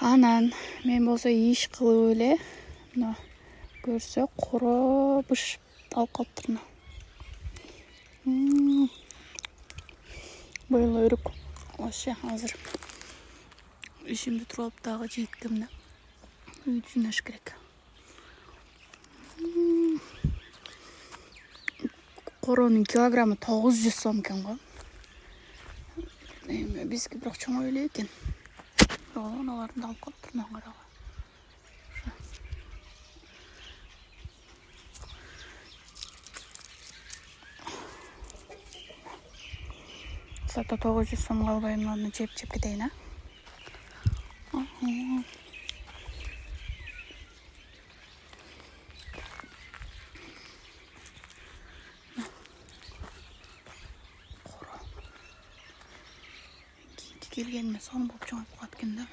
Анан мен болсо иш кылып эле мына көрсө коро бышып алып калыптыр. Бойло өрүк. Вообще азыр ишимди туруп алып дагы жейткем да. Үйдү жыйнаш керек. Коронун килограммы 900 сом экен го. Бизге бирок чоңой эле экен. Аларды алып калыптыр карага. Зато 900 сомго албай мынаны жеп кетейин, а? Келгениме сонун болуп чоңоюп калат экен да.